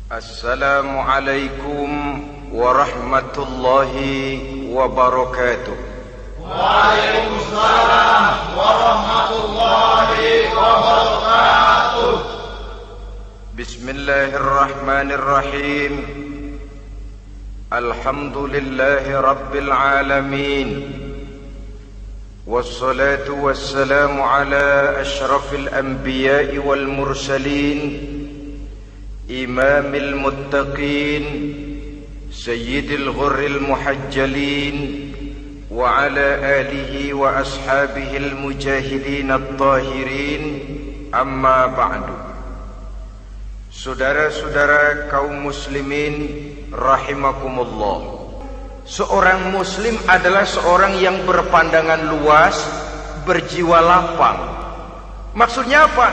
Assalamualaikum warahmatullahi wabarakatuh. Waalaikumsalam warahmatullahi wabarakatuh. Bismillahirrahmanirrahim. Alhamdulillahi rabbil alamin. Wassalatu wassalamu ala ashrafil anbiya'i wal mursalin, imamil muttaqin, sayyidil ghurril muhajjalin, wa ala alihi wa ashabihil mujahidin at-tahirin, amma ba'du. Saudara-saudara kaum muslimin rahimakumullah. Seorang muslim adalah seorang yang berpandangan luas, berjiwa lapang. Maksudnya apa?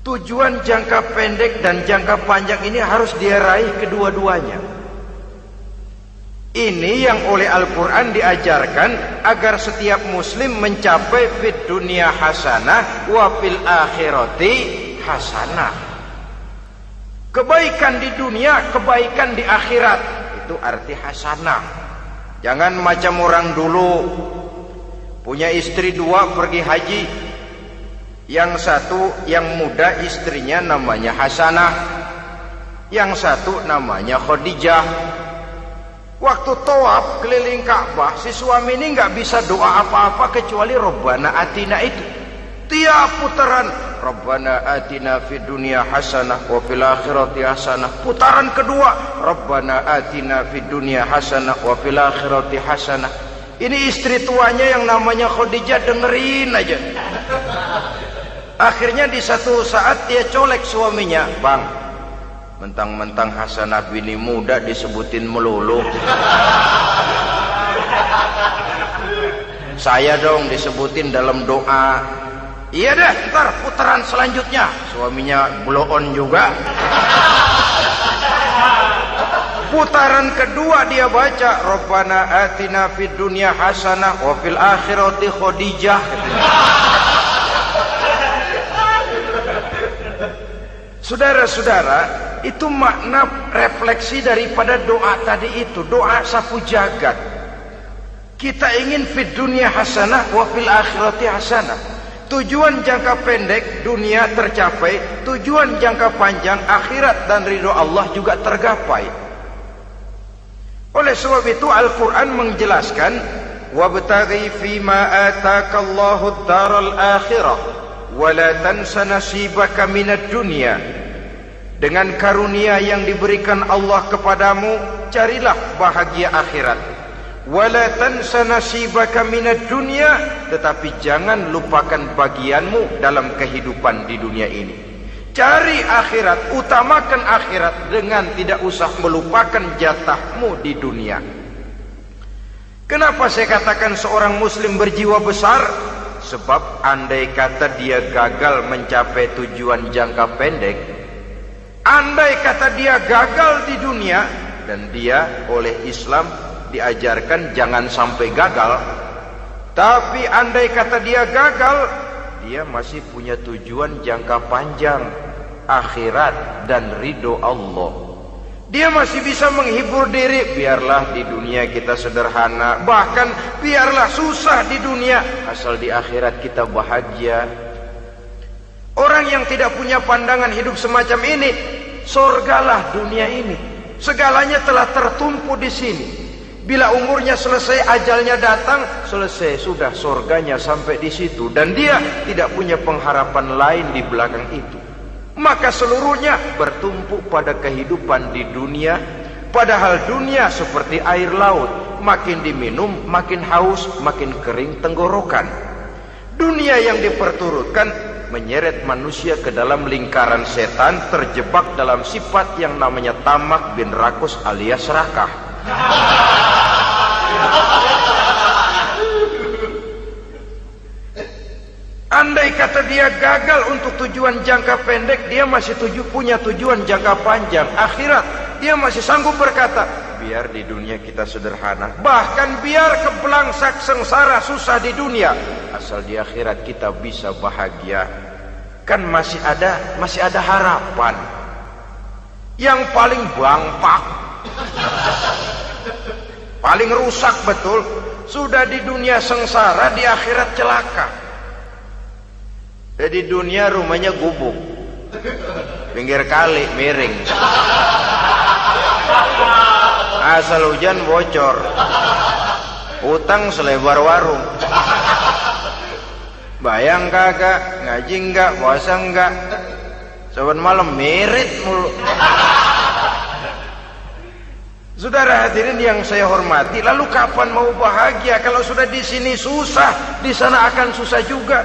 Tujuan jangka pendek dan jangka panjang ini harus dia raih kedua-duanya. Ini yang oleh Al-Quran diajarkan agar setiap muslim mencapai fid dunya hasanah wa fil akhirati hasanah. Kebaikan di dunia, kebaikan di akhirat. Itu arti hasanah. Jangan macam orang dulu, punya istri dua pergi haji. Yang satu yang muda istrinya namanya Hasanah, yang satu namanya Khadijah. Waktu tawaf keliling Ka'bah, si suami ini nggak bisa doa apa-apa kecuali Rabbana Atina itu. Tiap putaran Rabbana Atina fid dunya hasanah wa fil akhirati hasanah. Putaran kedua Rabbana Atina fid dunya hasanah wa fil akhirati hasanah. Ini istri tuanya yang namanya Khadijah dengerin aja. Akhirnya di satu saat dia colek suaminya, "Bang, mentang-mentang Hasanah bini muda disebutin melulu. Saya dong disebutin dalam doa." "Iya dah, ntar putaran selanjutnya." Suaminya blow on juga. Putaran kedua dia baca Rabbana Atina fid dunya hasanah wa fil akhirati Khadijah. Saudara-saudara, itu makna refleksi daripada doa tadi itu, doa sapu jagat. Kita ingin fid dunya hasanah wa fil akhirati hasanah. Tujuan jangka pendek dunia tercapai, tujuan jangka panjang akhirat dan ridho Allah juga tergapai. Oleh sebab itu Al-Quran menjelaskan, wabtaghi fima atakallahu ad-daral akhirah wa la tansa nasibaka minad dunya. Dengan karunia yang diberikan Allah kepadamu, carilah bahagia akhirat. Wa la tansa nasibaka minad dunya, tetapi jangan lupakan bagianmu dalam kehidupan di dunia ini. Cari akhirat, utamakan akhirat dengan tidak usah melupakan jatahmu di dunia. Kenapa saya katakan seorang muslim berjiwa besar? Sebab andai kata dia gagal mencapai tujuan jangka pendek, andai kata dia gagal di dunia, dan dia oleh Islam diajarkan jangan sampai gagal, tapi andai kata dia gagal, dia masih punya tujuan jangka panjang, akhirat dan ridho Allah. Dia masih bisa menghibur diri, biarlah di dunia kita sederhana, bahkan biarlah susah di dunia, asal di akhirat kita bahagia. Orang yang tidak punya pandangan hidup semacam ini, surgalah dunia ini, segalanya telah tertumpu di sini. Bila umurnya selesai, ajalnya datang, selesai sudah surganya sampai di situ, dan dia tidak punya pengharapan lain di belakang itu. Maka seluruhnya bertumpu pada kehidupan di dunia. Padahal dunia seperti air laut, makin diminum makin haus, makin kering tenggorokan. Dunia yang diperturutkan menyeret manusia ke dalam lingkaran setan, terjebak dalam sifat yang namanya tamak bin rakus alias serakah. Andai kata dia gagal untuk tujuan jangka pendek, dia masih punya tujuan jangka panjang, akhirat. Dia masih sanggup berkata, biar di dunia kita sederhana, bahkan biar kebelangsak sengsara susah di dunia, asal di akhirat kita bisa bahagia. Kan masih ada harapan. yang paling bangpak, paling rusak betul. Sudah di dunia sengsara, di akhirat celaka. Jadi dunia rumahnya gubuk, pinggir kali miring, asal hujan bocor, utang selebar warung. Bayang kagak, ngaji enggak, puasa enggak, saban malam merit mulu. Saudara hadirin yang saya hormati, lalu kapan mau bahagia kalau sudah di sini susah, di sana akan susah juga.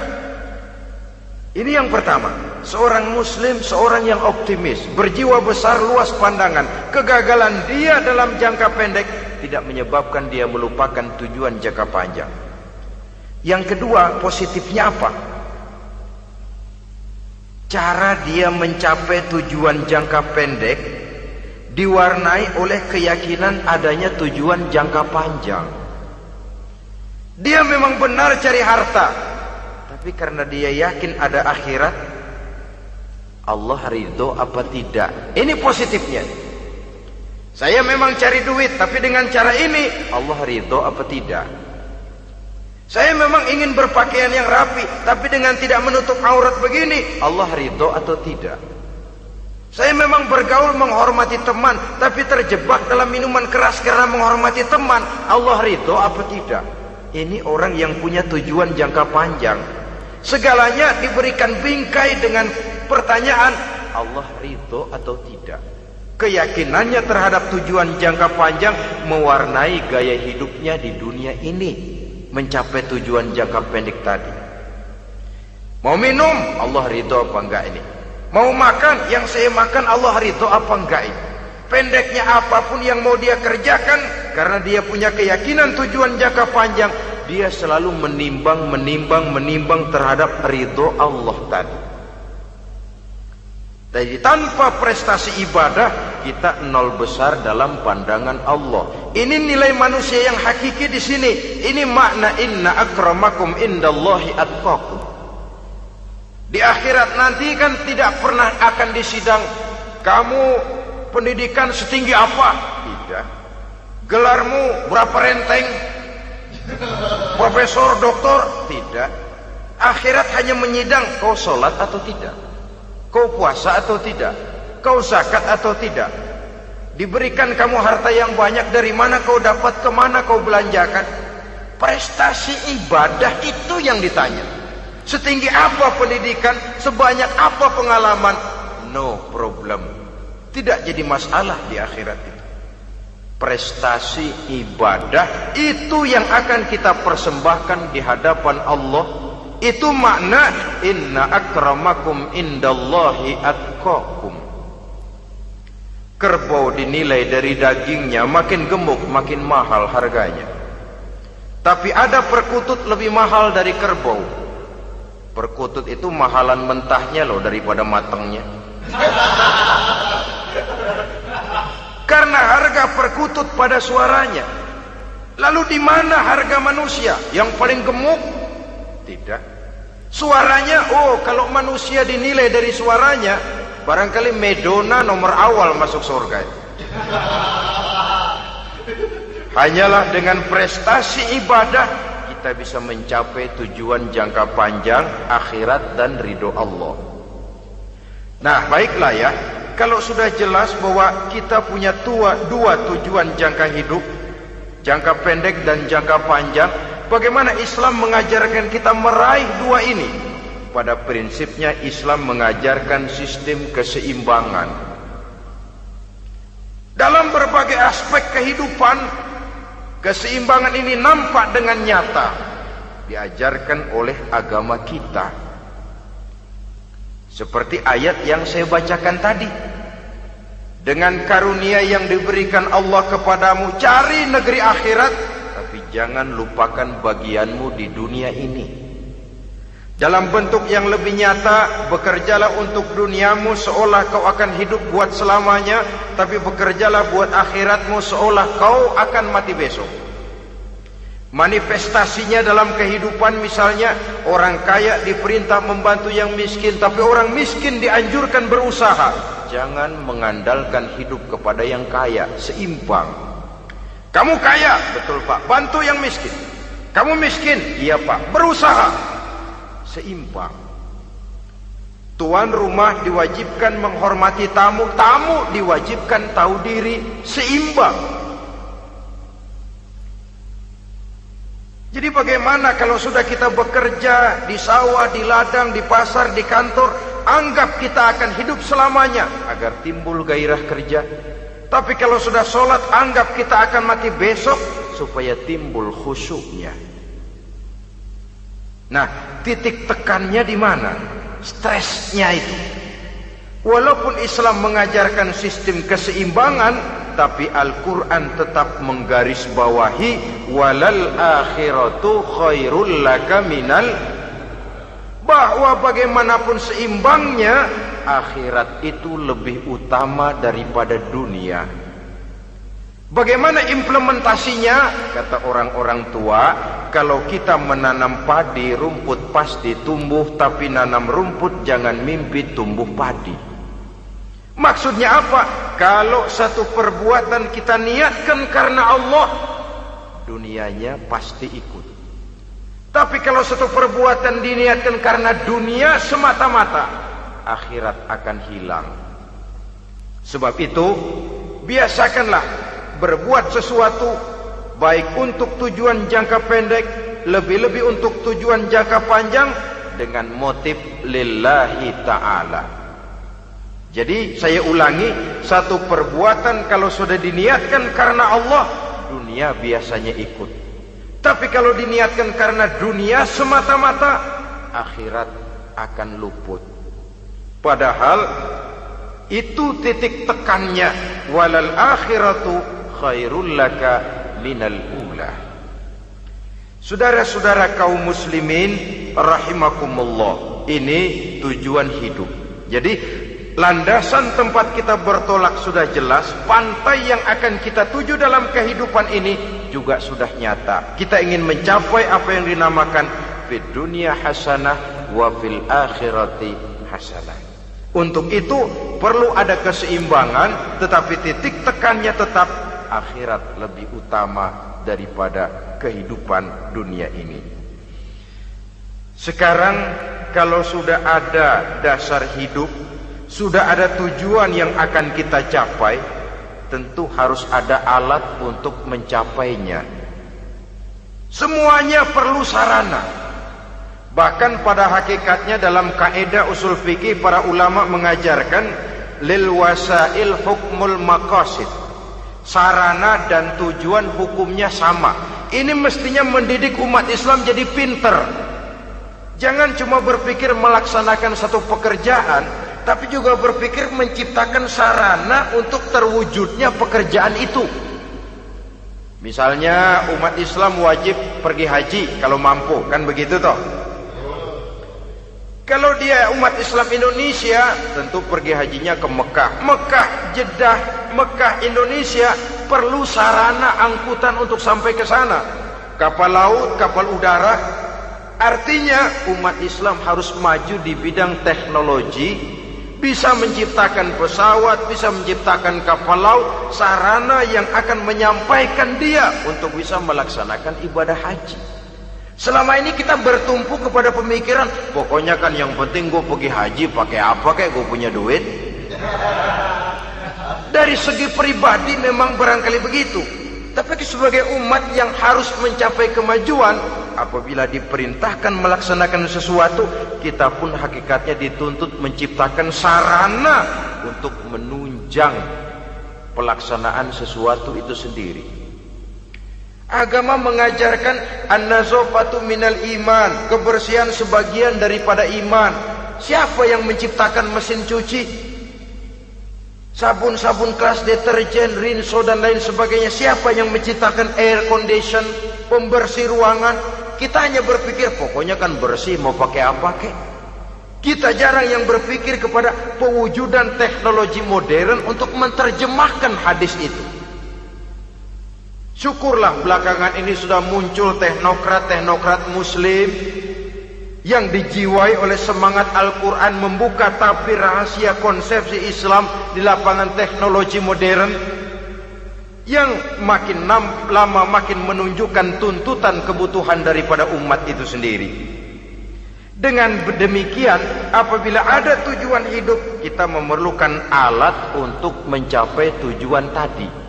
Ini yang pertama, seorang muslim, seorang yang optimis, berjiwa besar, luas pandangan. Kegagalan dia dalam jangka pendek tidak menyebabkan dia melupakan tujuan jangka panjang. Yang kedua, positifnya apa? Cara dia mencapai tujuan jangka pendek diwarnai oleh keyakinan adanya tujuan jangka panjang. Dia memang benar cari harta, tapi karena dia yakin ada akhirat, Allah ridho apa tidak. Ini positifnya. Saya memang cari duit, tapi dengan cara ini Allah ridho apa tidak. Saya memang ingin berpakaian yang rapi, tapi dengan tidak menutup aurat begini, Allah ridho atau tidak. Saya memang bergaul menghormati teman, tapi terjebak dalam minuman keras karena menghormati teman, Allah ridho apa tidak. Ini orang yang punya tujuan jangka panjang. Segalanya diberikan bingkai dengan pertanyaan, Allah ridho atau tidak. Keyakinannya terhadap tujuan jangka panjang mewarnai gaya hidupnya di dunia ini, mencapai tujuan jangka pendek tadi. Mau minum, Allah ridho apa enggak ini? Mau makan, yang saya makan Allah ridho apa enggak ini? Pendeknya apapun yang mau dia kerjakan, karena dia punya keyakinan tujuan jangka panjang, dia selalu menimbang terhadap ridho Allah tadi. Jadi tanpa prestasi ibadah, kita nol besar dalam pandangan Allah. Ini nilai manusia yang hakiki di sini. Ini makna inna akramakum indallahi atqakum. Di akhirat nanti kan tidak pernah akan disidang, kamu pendidikan setinggi apa? Tidak. Gelarmu berapa renteng? Profesor, doktor? Tidak. Akhirat hanya menyidang kau sholat atau tidak, kau puasa atau tidak, kau zakat atau tidak. Diberikan kamu harta yang banyak, dari mana kau dapat, kemana kau belanjakan. Prestasi ibadah itu yang ditanya. Setinggi apa pendidikan, sebanyak apa pengalaman, no problem. Tidak jadi masalah di akhirat itu. Prestasi ibadah itu yang akan kita persembahkan di hadapan Allah. Itu makna inna akramakum indallahi atqakum. Kerbau dinilai dari dagingnya, makin gemuk makin mahal harganya. Tapi ada perkutut lebih mahal dari kerbau. Perkutut itu mahalan mentahnya loh daripada matangnya. Karena harga perkutut pada suaranya. Lalu di mana harga manusia yang paling gemuk? Tidak. Suaranya, oh kalau manusia dinilai dari suaranya, barangkali Madonna nomor awal masuk surga. Hanyalah dengan prestasi ibadah kita bisa mencapai tujuan jangka panjang, akhirat dan ridho Allah. Nah baiklah ya, kalau sudah jelas bahwa kita punya dua tujuan jangka hidup, jangka pendek dan jangka panjang, bagaimana Islam mengajarkan kita meraih dua ini? Pada prinsipnya Islam mengajarkan sistem keseimbangan. Dalam berbagai aspek kehidupan, keseimbangan ini nampak dengan nyata diajarkan oleh agama kita. Seperti ayat yang saya bacakan tadi. Dengan karunia yang diberikan Allah kepadamu, cari negeri akhirat, tapi jangan lupakan bagianmu di dunia ini. Dalam bentuk yang lebih nyata, bekerjalah untuk duniamu seolah kau akan hidup buat selamanya, tapi bekerjalah buat akhiratmu seolah kau akan mati besok. Manifestasinya dalam kehidupan, misalnya orang kaya diperintah membantu yang miskin, tapi orang miskin dianjurkan berusaha. Jangan mengandalkan hidup kepada yang kaya, seimbang. Kamu kaya, betul Pak, bantu yang miskin. Kamu miskin, iya Pak, berusaha. Seimbang. Tuan rumah diwajibkan menghormati tamu, tamu diwajibkan tahu diri, seimbang. Jadi bagaimana kalau sudah kita bekerja di sawah, di ladang, di pasar, di kantor, anggap kita akan hidup selamanya agar timbul gairah kerja. Tapi kalau sudah sholat, anggap kita akan mati besok supaya timbul khusyuknya. Nah, titik tekannya di mana? Stresnya itu. Walaupun Islam mengajarkan sistem keseimbangan, tapi Al-Quran tetap menggarisbawahi walal akhiratu khairul laka minal, bahwa bagaimanapun seimbangnya, akhirat itu lebih utama daripada dunia. Bagaimana implementasinya? Kata orang-orang tua, kalau kita menanam padi, rumput pasti tumbuh, tapi nanam rumput jangan mimpi tumbuh padi. Maksudnya apa? Kalau satu perbuatan kita niatkan karena Allah, dunianya pasti ikut. Tapi kalau satu perbuatan diniatkan karena dunia semata-mata, akhirat akan hilang. Sebab itu, biasakanlah berbuat sesuatu baik untuk tujuan jangka pendek, lebih-lebih untuk tujuan jangka panjang, dengan motif lillahi ta'ala. Jadi saya ulangi, satu perbuatan kalau sudah diniatkan karena Allah, dunia biasanya ikut. Tapi kalau diniatkan karena dunia semata-mata, akhirat akan luput. Padahal itu titik tekannya, walal akhiratu khairul laka minal ula. Saudara-saudara kaum muslimin rahimakumullah, ini tujuan hidup. Jadi landasan tempat kita bertolak sudah jelas, pantai yang akan kita tuju dalam kehidupan ini juga sudah nyata. Kita ingin mencapai apa yang dinamakan fid dunya hasanah wa fil akhirati hasanah. Untuk itu perlu ada keseimbangan, tetapi titik tekannya tetap akhirat lebih utama daripada kehidupan dunia ini. Sekarang kalau sudah ada dasar hidup, sudah ada tujuan yang akan kita capai, tentu harus ada alat untuk mencapainya. Semuanya perlu sarana. Bahkan pada hakikatnya dalam kaidah usul fikih, para ulama mengajarkan lil wasail hukmul maqasid. Sarana dan tujuan hukumnya sama. Ini mestinya mendidik umat Islam jadi pinter. Jangan cuma berpikir melaksanakan satu pekerjaan, tapi juga berpikir menciptakan sarana untuk terwujudnya pekerjaan itu. Misalnya umat Islam wajib pergi haji kalau mampu, kan begitu toh? Kalau dia umat Islam Indonesia, tentu pergi hajinya ke Mekah. Mekah, Jeddah, Mekah, Indonesia, perlu sarana angkutan untuk sampai ke sana. Kapal laut, kapal udara. Artinya umat Islam harus maju di bidang teknologi, bisa menciptakan pesawat, bisa menciptakan kapal laut, sarana yang akan menyampaikan dia untuk bisa melaksanakan ibadah haji. Selama ini kita bertumpu kepada pemikiran, pokoknya kan yang penting gue pergi haji pakai apa, kayak gue punya duit. Dari segi pribadi memang barangkali begitu, tapi sebagai umat yang harus mencapai kemajuan, apabila diperintahkan melaksanakan sesuatu, kita pun hakikatnya dituntut menciptakan sarana untuk menunjang pelaksanaan sesuatu itu sendiri. Agama mengajarkan an-nazafatu minal iman, kebersihan sebagian daripada iman. Siapa yang menciptakan mesin cuci, sabun-sabun keras, deterjen, rinso dan lain sebagainya? Siapa yang menciptakan air condition, pembersih ruangan? Kita hanya berpikir pokoknya kan bersih, mau pakai apa kek. Kita jarang yang berpikir kepada pewujudan teknologi modern untuk menerjemahkan hadis itu. Syukurlah belakangan ini sudah muncul teknokrat-teknokrat muslim yang dijiwai oleh semangat Al-Quran membuka tabir rahasia konsepsi Islam di lapangan teknologi modern, yang makin lama makin menunjukkan tuntutan kebutuhan daripada umat itu sendiri. Dengan demikian, apabila ada tujuan hidup, kita memerlukan alat untuk mencapai tujuan tadi.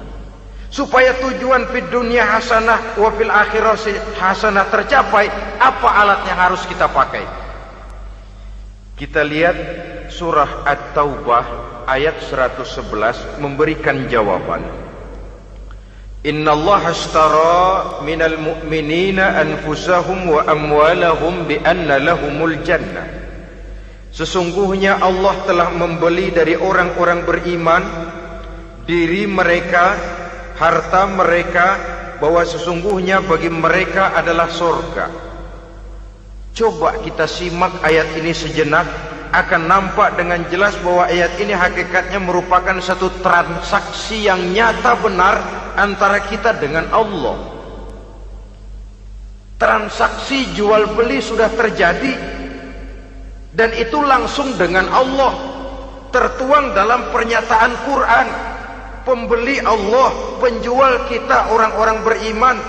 Supaya tujuan fid dunya hasanah wa fil akhirati hasanah tercapai, apa alat yang harus kita pakai? Kita lihat surah At-Taubah ayat 111 memberikan jawaban. Innallaha ashtara minal mu'minina anfusahum wa amwalahum bi anna lahumul jannah. Sesungguhnya Allah telah membeli dari orang-orang beriman diri mereka, harta mereka, bahwa sesungguhnya bagi mereka adalah surga. Coba kita simak ayat ini sejenak, akan nampak dengan jelas bahwa ayat ini hakikatnya merupakan satu transaksi yang nyata benar antara kita dengan Allah. Transaksi jual beli sudah terjadi, dan itu langsung dengan Allah, tertuang dalam pernyataan Quran. Pembeli Allah, penjual kita orang-orang beriman,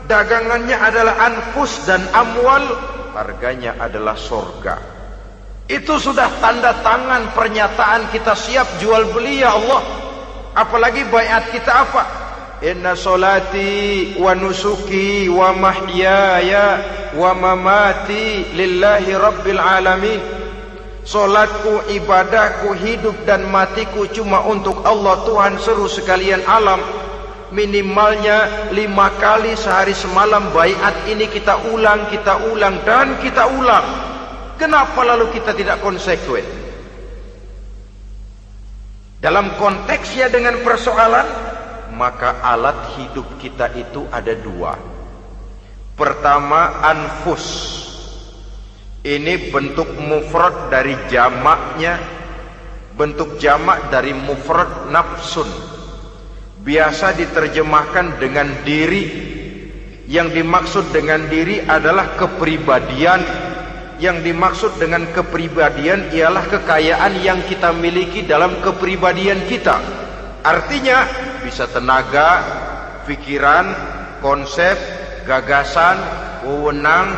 dagangannya adalah anfus dan amwal, harganya adalah surga. Itu sudah tanda tangan pernyataan kita siap jual beli ya Allah. Apalagi baiat kita apa? Inna solati wa nusuki wa mahyaya wa mamati lillahi rabbil alamin. Solatku, ibadahku, hidup dan matiku cuma untuk Allah Tuhan seluruh sekalian alam. Minimalnya 5 kali sehari semalam baiat ini kita ulang dan kita ulang. Kenapa lalu kita tidak konsekuen? Dalam konteksnya dengan persoalan, maka alat hidup kita itu ada 2. Pertama, anfus. Ini bentuk mufrad dari jamaknya, bentuk jamak dari mufrad nafsun. Biasa diterjemahkan dengan diri. Yang dimaksud dengan diri adalah kepribadian. Yang dimaksud dengan kepribadian ialah kekayaan yang kita miliki dalam kepribadian kita. Artinya bisa tenaga, pikiran, konsep, gagasan, wewenang,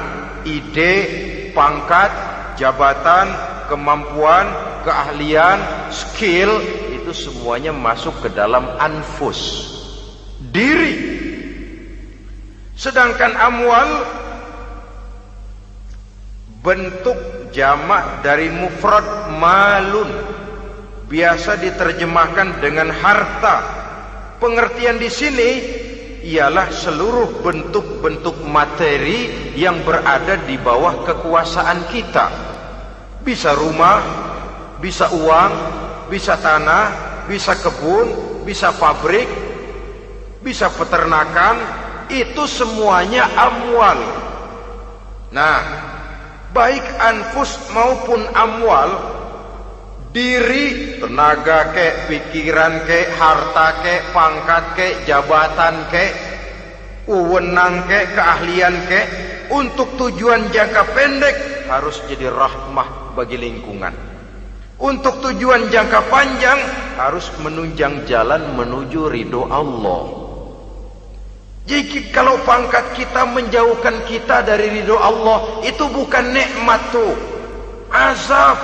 ide, pangkat, jabatan, kemampuan, keahlian, skill, itu semuanya masuk ke dalam anfus, diri. Sedangkan amwal bentuk jamak dari mufrad malun, biasa diterjemahkan dengan harta. Pengertian di sini ialah seluruh bentuk-bentuk materi yang berada di bawah kekuasaan kita. Bisa rumah, bisa uang, bisa tanah, bisa kebun, bisa pabrik, bisa peternakan, itu semuanya amwal. Nah, baik anfus maupun amwal, diri, tenaga kek, pikiran kek, harta kek, pangkat kek, jabatan kek, wewenang kek, keahlian kek, untuk tujuan jangka pendek harus jadi rahmah bagi lingkungan. Untuk tujuan jangka panjang harus menunjang jalan menuju ridho Allah. Jadi kalau pangkat kita menjauhkan kita dari ridho Allah, itu bukan nikmat tuh, azab.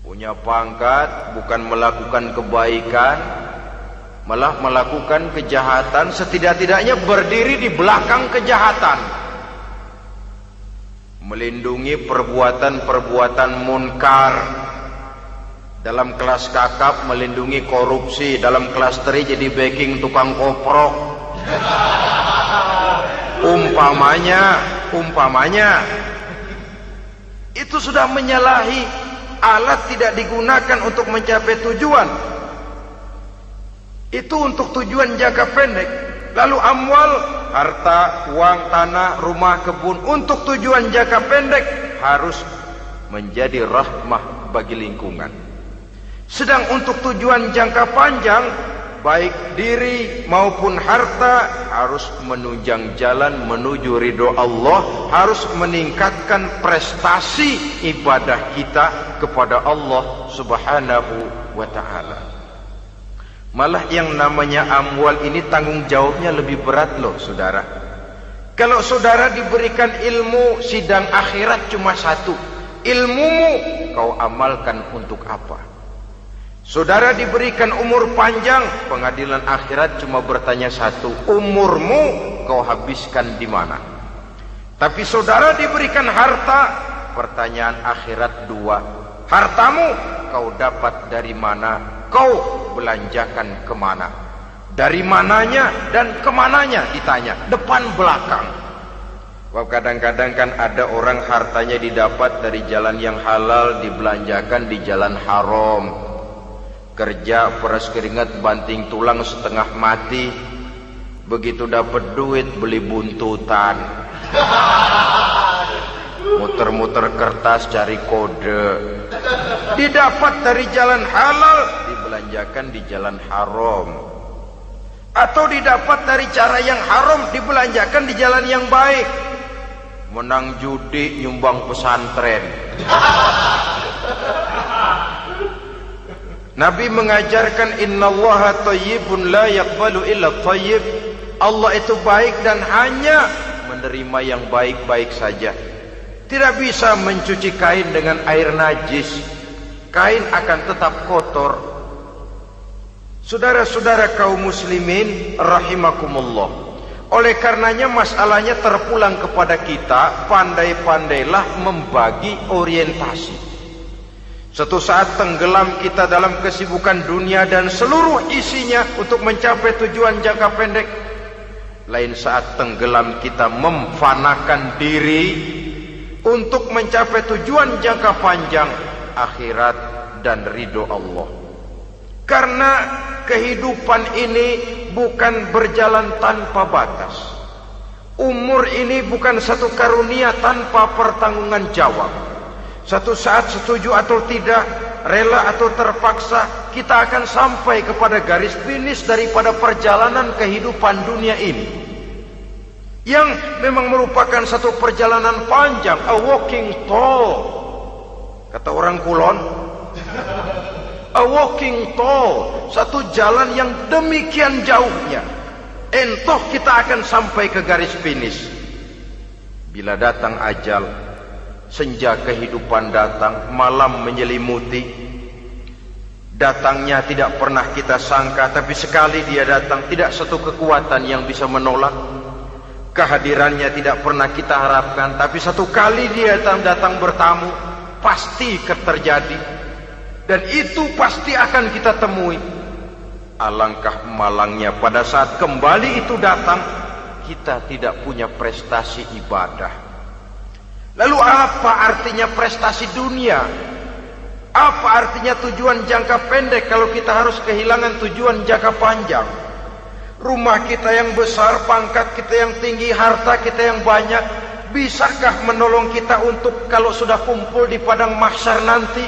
Punya pangkat bukan melakukan kebaikan, malah melakukan kejahatan, setidak-tidaknya berdiri di belakang kejahatan, melindungi perbuatan-perbuatan munkar. Dalam kelas kakap melindungi korupsi, dalam kelas teri jadi backing tukang koprok. Umpamanya itu sudah menyalahi. Alat tidak digunakan untuk mencapai tujuan, itu untuk tujuan jangka pendek. Lalu amwal, harta, uang, tanah, rumah, kebun, untuk tujuan jangka pendek harus menjadi rahmah bagi lingkungan. Sedang untuk tujuan jangka panjang baik diri maupun harta, harus menunjang jalan menuju ridho Allah, harus meningkatkan prestasi ibadah kita kepada Allah Subhanahu wa ta'ala. Malah yang namanya amwal ini tanggung jawabnya lebih berat loh saudara. Kalau saudara diberikan ilmu, sidang akhirat cuma satu, ilmumu kau amalkan untuk apa? Saudara diberikan umur panjang, pengadilan akhirat cuma bertanya satu, umurmu kau habiskan di mana? Tapi saudara diberikan harta, pertanyaan akhirat dua, hartamu kau dapat dari mana? Kau belanjakan kemana? Dari mananya dan kemananya ditanya, depan belakang. Kadang-kadang kan ada orang hartanya didapat dari jalan yang halal, dibelanjakan di jalan haram. Kerja peras keringat banting tulang setengah mati, begitu dapat duit beli buntutan, muter-muter kertas cari kode. Didapat dari jalan halal, dibelanjakan di jalan haram. Atau didapat dari cara yang haram, dibelanjakan di jalan yang baik. Menang judi, nyumbang pesantren. Nabi mengajarkan innallaha thayyibun la yaqbalu illa thayyib. Allah itu baik dan hanya menerima yang baik-baik saja. Tidak bisa mencuci kain dengan air najis. Kain akan tetap kotor. Saudara-saudara kaum muslimin rahimakumullah. Oleh karenanya masalahnya terpulang kepada kita, pandai-pandailah membagi orientasi. Suatu saat tenggelam kita dalam kesibukan dunia dan seluruh isinya untuk mencapai tujuan jangka pendek. Lain saat tenggelam kita memfanakan diri untuk mencapai tujuan jangka panjang, akhirat dan ridho Allah. Karena kehidupan ini bukan berjalan tanpa batas. Umur ini bukan satu karunia tanpa pertanggungan jawab. Satu saat setuju atau tidak, rela atau terpaksa, kita akan sampai kepada garis finish daripada perjalanan kehidupan dunia ini, yang memang merupakan satu perjalanan panjang, a walking tall. Kata orang Kulon, a walking tall, satu jalan yang demikian jauhnya. Entoh kita akan sampai ke garis finish. Bila datang ajal, senja kehidupan datang, malam menyelimuti. Datangnya tidak pernah kita sangka, tapi sekali dia datang, tidak satu kekuatan yang bisa menolak. Kehadirannya tidak pernah kita harapkan, tapi satu kali dia datang bertamu, pasti terjadi. Dan itu pasti akan kita temui. Alangkah malangnya pada saat kembali itu datang, kita tidak punya prestasi ibadah. Lalu apa artinya prestasi dunia? Apa artinya tujuan jangka pendek kalau kita harus kehilangan tujuan jangka panjang? Rumah kita yang besar, pangkat kita yang tinggi, harta kita yang banyak, bisakah menolong kita untuk kalau sudah kumpul di padang mahsyar nanti?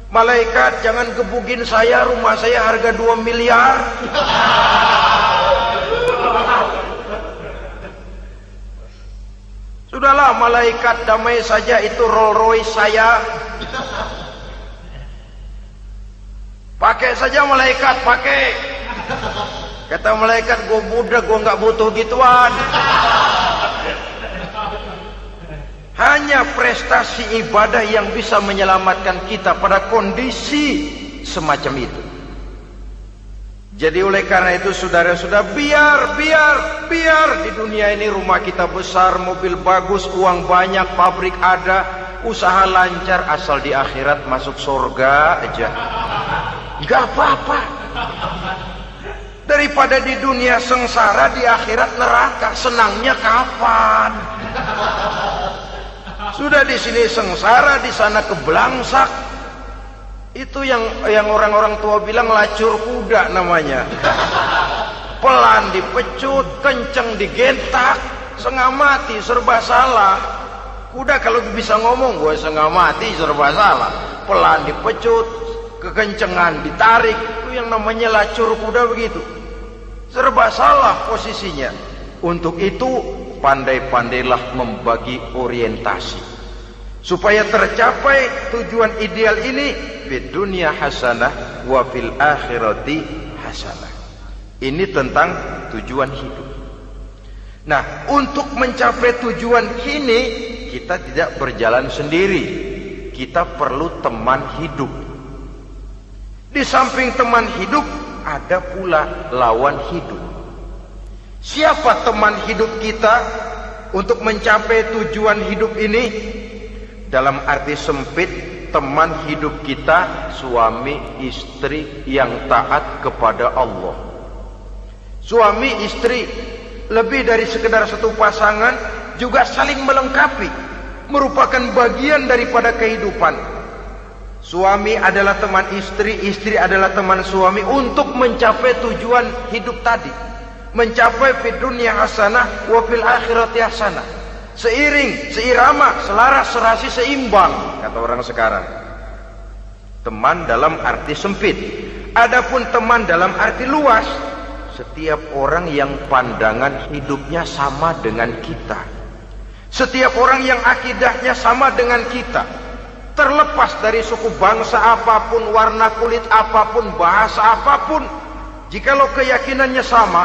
Malaikat, jangan gebugin saya, rumah saya harga 2 miliar. Sudahlah malaikat, damai saja, itu Rolls Royce saya. Pakai saja malaikat, pakai. Kata malaikat, gue budak, gue nggak butuh gituan. Hanya prestasi ibadah yang bisa menyelamatkan kita pada kondisi semacam itu. Jadi oleh karena itu saudara-saudara, biar di dunia ini rumah kita besar, mobil bagus, uang banyak, pabrik ada, usaha lancar, asal di akhirat masuk surga aja. Gak apa-apa. Daripada di dunia sengsara, di akhirat neraka, senangnya kapan? Sudah di sini sengsara, di sana keblangsak. Itu yang orang-orang tua bilang lacur kuda namanya. Pelan dipecut, kenceng digentak, setengah mati, serba salah. Kuda kalau bisa ngomong, gue setengah mati, serba salah. Pelan dipecut, kekencengan ditarik, itu yang namanya lacur kuda begitu. Serba salah posisinya. Untuk itu pandai-pandailah membagi orientasi supaya tercapai tujuan ideal ini, fid dunya hasanah wa fil akhirati hasanah. Ini tentang tujuan hidup. Nah, untuk mencapai tujuan ini kita tidak berjalan sendiri. Kita perlu teman hidup. Di samping teman hidup ada pula lawan hidup. Siapa teman hidup kita untuk mencapai tujuan hidup ini? Dalam arti sempit, teman hidup kita suami istri yang taat kepada Allah. Suami istri lebih dari sekedar satu pasangan, juga saling melengkapi, merupakan bagian daripada kehidupan. Suami adalah teman istri, istri adalah teman suami untuk mencapai tujuan hidup tadi, mencapai fid dunya hasanah wa fil akhirati hasanah. Seiring, seirama, selaras, serasi, seimbang, kata orang sekarang. Teman dalam arti sempit. Adapun teman dalam arti luas, setiap orang yang pandangan hidupnya sama dengan kita, setiap orang yang akidahnya sama dengan kita, terlepas dari suku bangsa apapun, warna kulit apapun, bahasa apapun, jikalau keyakinannya sama,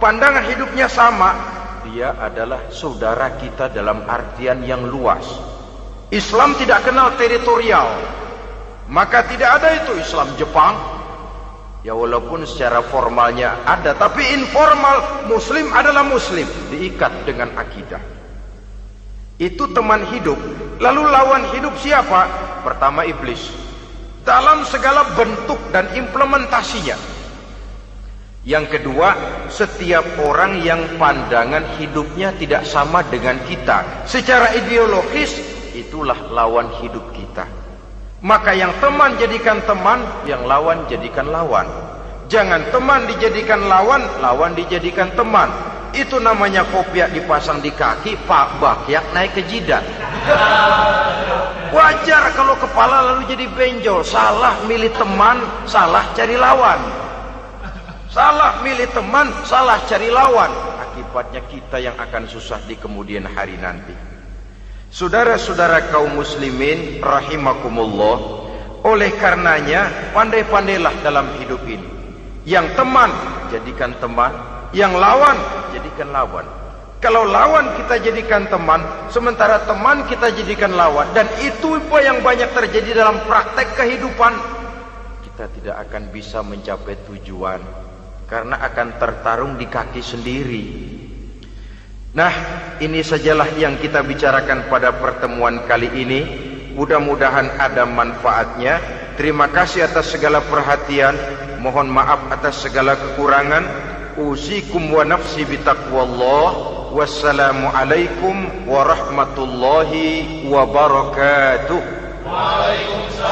pandangan hidupnya sama, dia adalah saudara kita dalam artian yang luas. Islam tidak kenal teritorial, maka tidak ada itu Islam Jepang. Ya walaupun secara formalnya ada, tapi informal Muslim adalah Muslim, diikat dengan akidah. Itu teman hidup. Lalu lawan hidup siapa? Pertama iblis, dalam segala bentuk dan implementasinya. Yang kedua, setiap orang yang pandangan hidupnya tidak sama dengan kita secara ideologis, itulah lawan hidup kita. Maka yang teman jadikan teman, yang lawan jadikan lawan. Jangan teman dijadikan lawan, lawan dijadikan teman. Itu namanya kopiah dipasang di kaki, pak bakyak naik ke jidat. Wajar kalau kepala lalu jadi benjol. Salah milih teman, salah cari lawan. Salah milih teman, salah cari lawan. Akibatnya kita yang akan susah di kemudian hari nanti. Saudara-saudara kaum muslimin rahimakumullah, oleh karenanya pandai-pandailah dalam hidup ini. Yang teman jadikan teman, yang lawan jadikan lawan. Kalau lawan kita jadikan teman, sementara teman kita jadikan lawan, dan itu yang banyak terjadi dalam praktek kehidupan, kita tidak akan bisa mencapai tujuan karena akan tertarung di kaki sendiri. Nah, ini sajalah yang kita bicarakan pada pertemuan kali ini. Mudah-mudahan ada manfaatnya. Terima kasih atas segala perhatian. Mohon maaf atas segala kekurangan. Usikum wa nafsi bitaqwallah. Wassalamualaikum warahmatullahi wabarakatuh. Waalaikumsalam.